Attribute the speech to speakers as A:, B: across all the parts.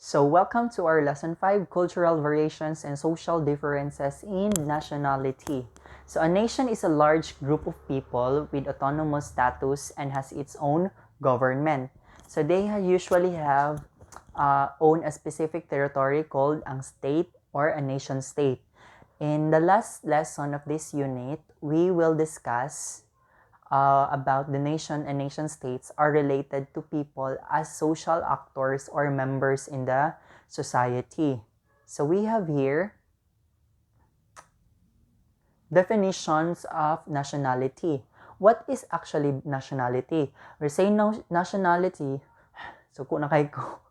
A: So, welcome to our Lesson 5, Cultural Variations and Social Differences in Nationality. So, a nation is a large group of people with autonomous status and has its own government. So, they usually have own a specific territory called ang state or a nation state. In the last lesson of this unit, we will discuss about the nation and nation states are related to people as social actors or members in the society. So we have here definitions of nationality. What is actually nationality? We say nationality, so kung nakay ko,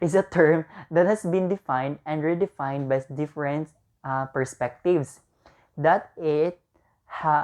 A: is a term that has been defined and redefined by different perspectives. That it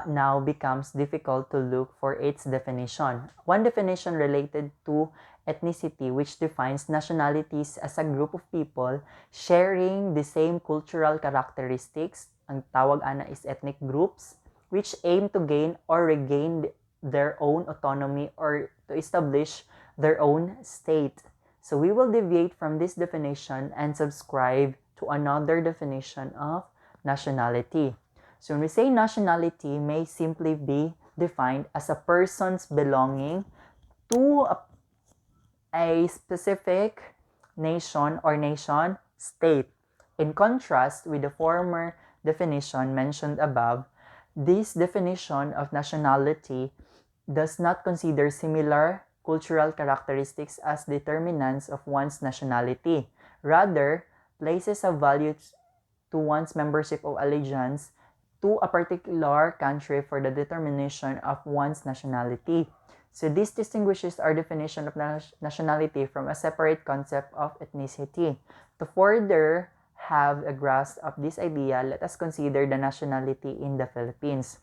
A: now becomes difficult to look for its definition. One definition related to ethnicity, which defines nationalities as a group of people sharing the same cultural characteristics. Ang tawag ana is ethnic groups, which aim to gain or regain their own autonomy or to establish their own state. So we will deviate from this definition and subscribe to another definition of nationality. So when we say nationality may simply be defined as a person's belonging to a specific nation or nation state. In contrast with the former definition mentioned above, this definition of nationality does not consider similar cultural characteristics as determinants of one's nationality. Rather, places a value to one's membership of allegiance to a particular country for the determination of one's nationality. So this distinguishes our definition of nationality from a separate concept of ethnicity. To further have a grasp of this idea, let us consider the nationality in the Philippines.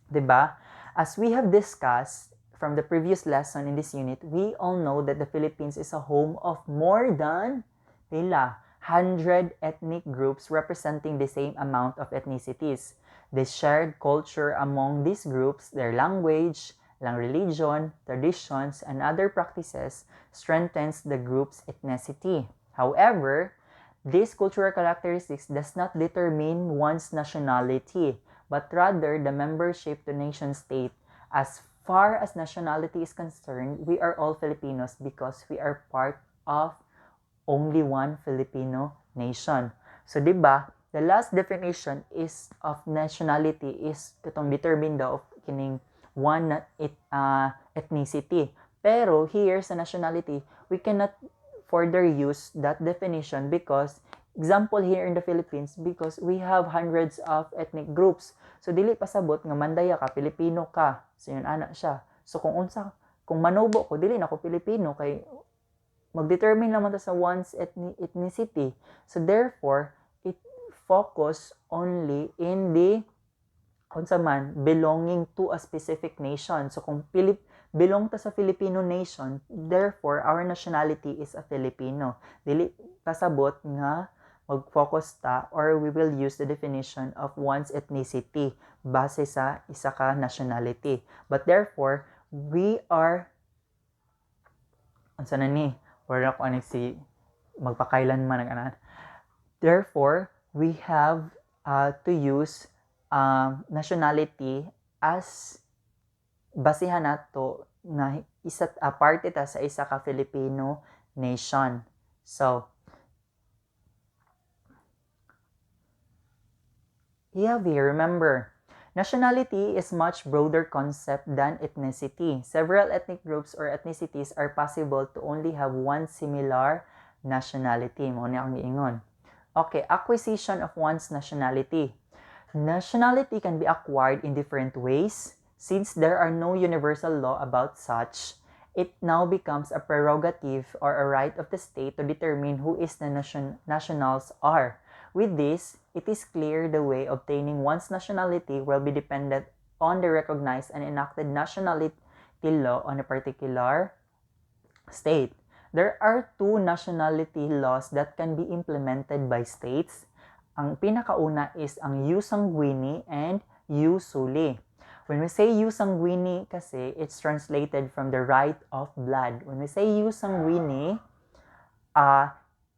A: Diba? As we have discussed from the previous lesson in this unit, we all know that the Philippines is a home of more than 100 ethnic groups representing the same amount of ethnicities. The shared culture among these groups, their language, religion, traditions, and other practices strengthens the group's ethnicity. However, these cultural characteristics does not determine one's nationality, but rather the membership to nation state. As far as nationality is concerned, we are all Filipinos because we are part of only one Filipino nation. So, di ba, the last definition is of nationality is katong determine daw of kining one ethnicity. Pero here sa nationality, we cannot further use that definition because example here in the Philippines because we have hundreds of ethnic groups. So dili pasabot nga Mandaya ka, Pilipino ka. So yun ana siya. So kung Manobo ko dili na ko Pilipino kay mag-determine naman ta sa one's ethnicity. So therefore, it focus only in the unsa man belonging to a specific nation. So kung belong ta sa Filipino nation, therefore our nationality is a Filipino. Dili pasabot nga mag-focus ta or we will use the definition of one's ethnicity base sa isa ka nationality. But therefore, we are unsa na ni wala ko ani si magpakailanman ang Therefore, we have to use nationality as basihan nato na isa parte ta sa isa ka Filipino nation. So, remember, nationality is much broader concept than ethnicity. Several ethnic groups or ethnicities are possible to only have one similar nationality. Mo ni ang giingon. Okay, acquisition of one's nationality. Nationality can be acquired in different ways. Since there are no universal law about such, it now becomes a prerogative or a right of the state to determine who is the nationals are. With this, it is clear the way obtaining one's nationality will be dependent on the recognized and enacted nationality law on a particular state. There are two nationality laws that can be implemented by states. Ang pinakauna is ang ius sanguini and ius soli. When we say ius sanguini kasi, it's translated from the right of blood. When we say ius sanguini,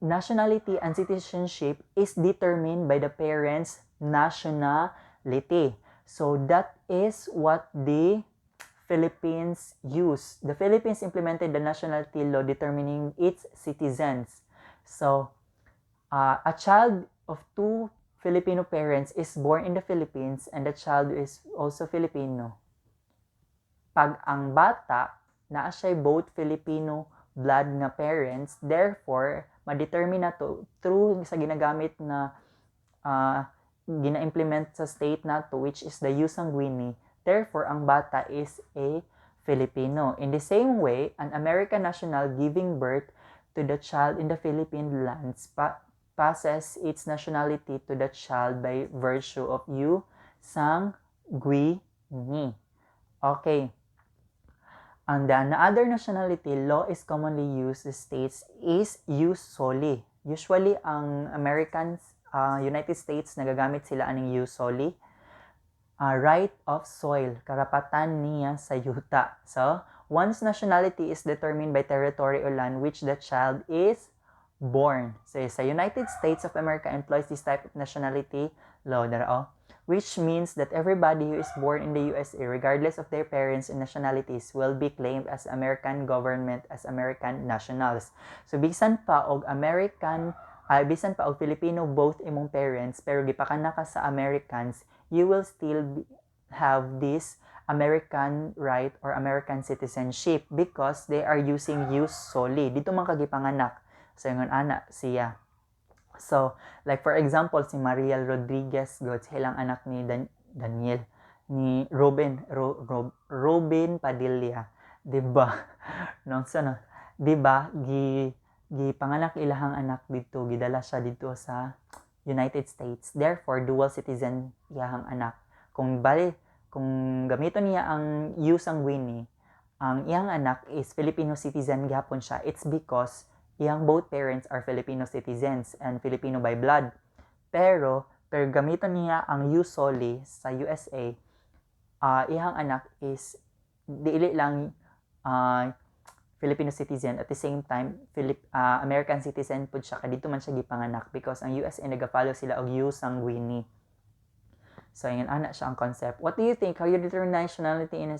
A: nationality and citizenship is determined by the parents' nationality. So that is what the Philippines use. The Philippines implemented the nationality law determining its citizens. So, a child of two Filipino parents is born in the Philippines and the child is also Filipino. Pag ang bata naa siya both Filipino blood na parents, therefore, ma-determine na to through sa ginagamit na gina-implement sa state na to, which is the jus sanguinis. Therefore, ang bata is a Filipino. In the same way, an American national giving birth to the child in the Philippine lands passes its nationality to the child by virtue of jus sanguinis. Okay. And then, other nationality law is commonly used in states is jus soli. Usually, ang Americans, United States, nagagamit sila aning jus soli. Right of soil, karapatan niya sa yuta. So, one's nationality is determined by territory or land which the child is born. So, sa United States of America employs this type of nationality law, which means that everybody who is born in the USA, regardless of their parents and nationalities, will be claimed as American government as American nationals. So, bisan pa og Filipino both imong parents, pero gipakana ka sa Americans, you will still have this American right or American citizenship because they are using jus soli. Dito man kagipanganak. So, yung anak siya. So, like for example, si Mariel Rodriguez, silang anak ni Daniel, ni Robin Padilla, 'di ba? No, so no, 'di ba? Panganak ilahang anak dito, gidala siya dito sa United States. Therefore, dual citizen iyahang anak. Kung gamiton niya ang jus sanguinis, ang iyang anak is Filipino citizen gyapon siya. It's because iyang both parents are Filipino citizens and Filipino by blood. Pero gamiton niya ang jus soli sa USA, iyang anak is dili lang Filipino citizen, at the same time American citizen pud siya, kadito man siya gipanganak because ang USA nagafollow sila og jus sanguinis. So yung anak siya ang concept. What do you think? How you determine nationality in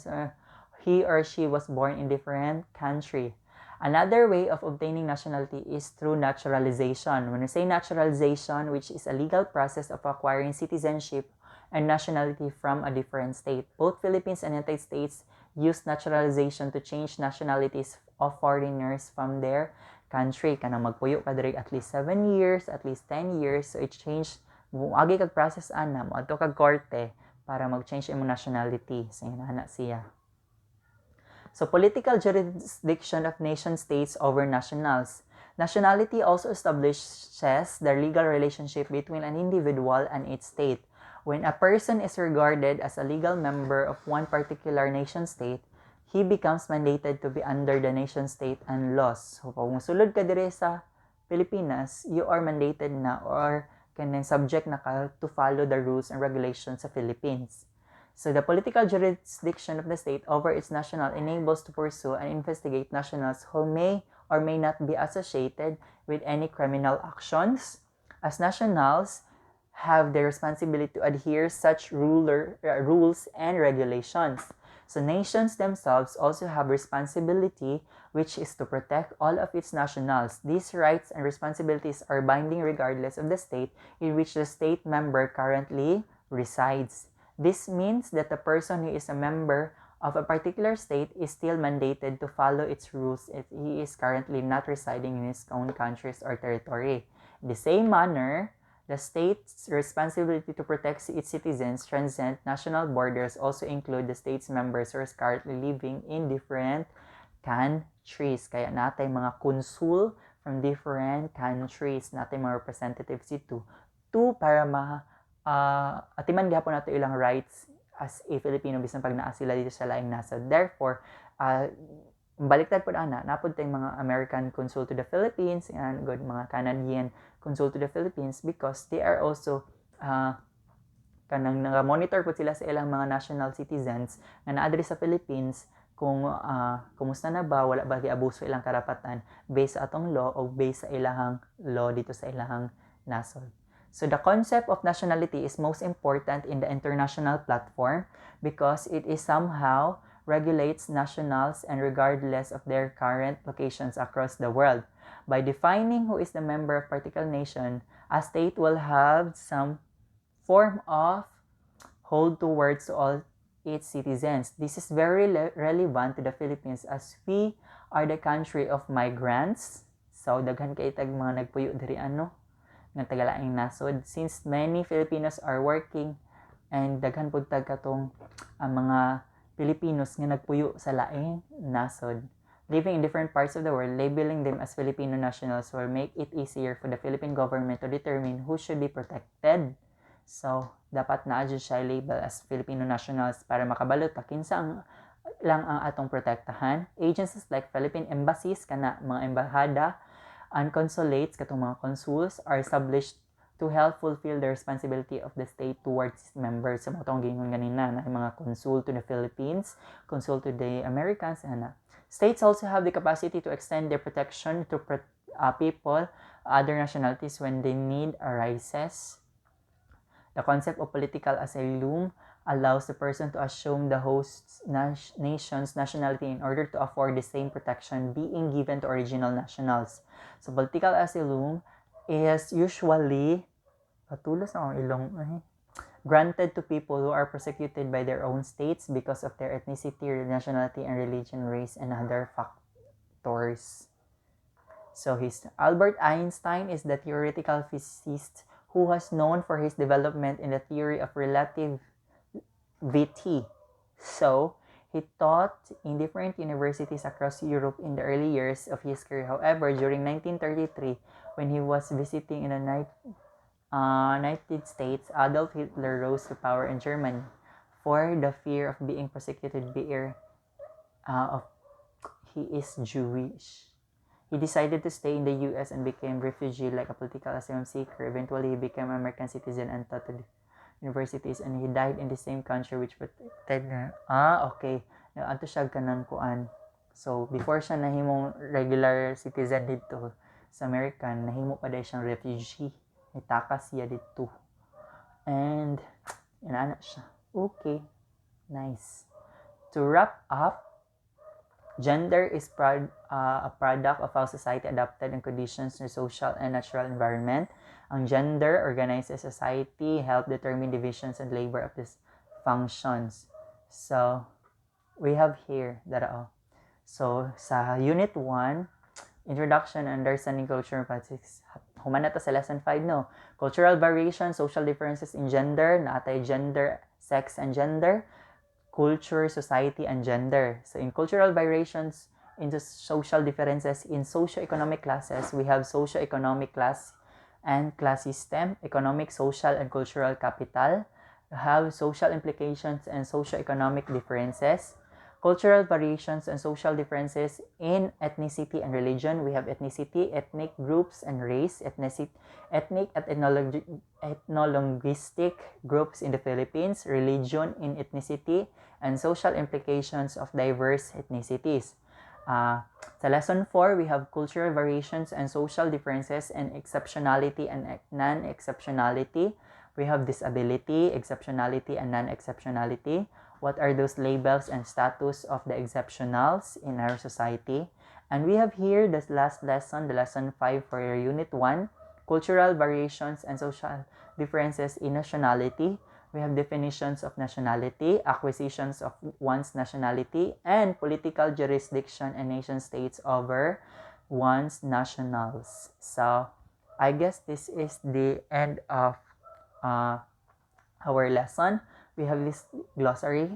A: he or she was born in different country? Another way of obtaining nationality is through naturalization. When we say naturalization, which is a legal process of acquiring citizenship and nationality from a different state. Both Philippines and United States use naturalization to change nationalities of foreigners from their country. Kanang magpuyo ka diri at least 7 years, at least 10 years. So, it changed. Agi kag process ana mo adto kag korte para mag-change imong nationality. So, anak siya. So, political jurisdiction of nation-states over nationals. Nationality also establishes the legal relationship between an individual and its state. When a person is regarded as a legal member of one particular nation-state, he becomes mandated to be under the nation-state and laws. So, kung sulod ka dire sa Pilipinas, you are mandated na or kanang subject na ka to follow the rules and regulations sa Philippines. So, the political jurisdiction of the state over its national enables to pursue and investigate nationals who may or may not be associated with any criminal actions. As nationals have the responsibility to adhere such rules and regulations. So, nations themselves also have responsibility, which is to protect all of its nationals. These rights and responsibilities are binding regardless of the state in which the state member currently resides. This means that the person who is a member of a particular state is still mandated to follow its rules if he is currently not residing in his own countries or territory. In the same manner, the state's responsibility to protect its citizens transcend national borders, also include the state's members who are currently living in different countries. Kaya natay mga consul from different countries, natay mga representatives ito para atiman gyapon nato ilang rights as a Filipino bisan pag naa sila dito sa laing nasod. Therefore, baliktad po napod tayong mga American consul to the Philippines and good mga Canadian consul to the Philippines because they are also kanang nanga-monitor po sila sa ilang mga national citizens na naadri sa Philippines kung kumusta na ba, wala ba giabuso ilang karapatan based sa atong law o based sa ilahang law dito sa ilahang nasod. So the concept of nationality is most important in the international platform because it is somehow regulates nationals and regardless of their current locations across the world. By defining who is the member of particular nation, a state will have some form of hold towards all its citizens. This is very relevant to the Philippines as we are the country of migrants. So, daghan kay tag mga nagpuyo diri nga tagalaing nasod. Since many Filipinos are working and daghan pud tag katong ang mga Filipinos nga nagpuyo sa laing nasod. Living in different parts of the world, labeling them as Filipino nationals will make it easier for the Philippine government to determine who should be protected. So, dapat na siya label as Filipino nationals para makabalot pa kinsa lang ang atong protektahan. Agencies like Philippine embassies, kana mga embahada, and consulates, katong mga consuls, are established to help fulfill the responsibility of the state towards its members. Sa mga itong gingon ganina, na mga consul to the Philippines, consul to the Americans, ana. States also have the capacity to extend their protection to people, other nationalities when the need arises. The concept of political asylum allows the person to assume the host nation's nationality in order to afford the same protection being given to original nationals. So, political asylum is usually granted to people who are persecuted by their own states because of their ethnicity, nationality, and religion, race, and other factors. So, Albert Einstein is the theoretical physicist who was known for his development in the theory of relativity. So, he taught in different universities across Europe in the early years of his career. However, during 1933, when he was visiting in the United States, Adolf Hitler rose to power in Germany for the fear of being persecuted he is Jewish. He decided to stay in the U.S. and became refugee like a political asylum seeker. Eventually, he became an American citizen and taught at universities, and he died in the same country which protected her. Okay. Ato siya kanang kuan. So, before siya nahimong regular citizen dito sa American, nahimo pa dahil siyang refugee. Nitakas siya dito. And, inaana siya. Okay. Nice. To wrap up, gender is a product of how society adapted and conditions to social and natural environment. Ang gender organizes society, help determine divisions and labor of these functions. So, we have here, So, sa Unit 1, Introduction and Understanding Culture and Politics, human na to sa Lesson 5, no? Cultural variation, social differences in gender, naatay gender, sex and gender, culture, society, and gender. So, in cultural variations, into social differences in socio-economic classes, we have socio-economic class and class system, economic, social, and cultural capital. We have social implications and socio-economic differences. Cultural variations and social differences in ethnicity and religion. We have ethnicity, ethnic groups, and race. Ethnic and ethno-linguistic groups in the Philippines. Religion in ethnicity, and social implications of diverse ethnicities. Sa Lesson 4, we have cultural variations and social differences and exceptionality and non-exceptionality. We have disability, exceptionality, and non-exceptionality. What are those labels and status of the exceptionals in our society? And we have here the last lesson, the Lesson 5 for your Unit 1, cultural variations and social differences in nationality. We have definitions of nationality, acquisitions of one's nationality, and political jurisdiction and nation states over one's nationals. So, I guess this is the end of our lesson. We have this glossary.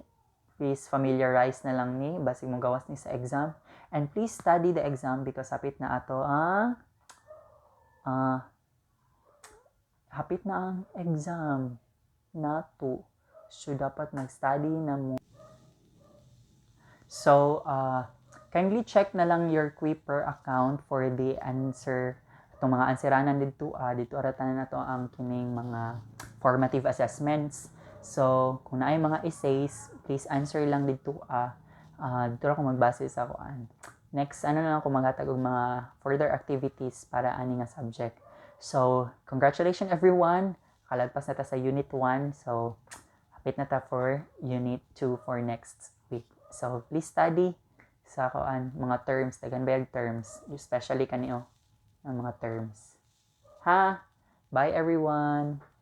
A: Please familiarize na lang ni, basig mo gawas ni sa exam. And please study the exam because hapit na ang exam nato. So, dapat nag-study na mo. So, kindly check na lang your Quipper account for the answer. Itong mga answeranan dito, aratan na to ang kining mga formative assessments. So, kung naay mga essays, please answer lang dito Dito ako magbase sa kuan. Next, ano na ako maghatag og mga further activities para ani nga subject. So, congratulations everyone. Kalagpas na ta sa Unit 1. So, hapit na ta for Unit 2 for next week. So, please study sa kuan mga terms, dagan bayag terms, especially kanio ang mga terms. Ha? Bye everyone.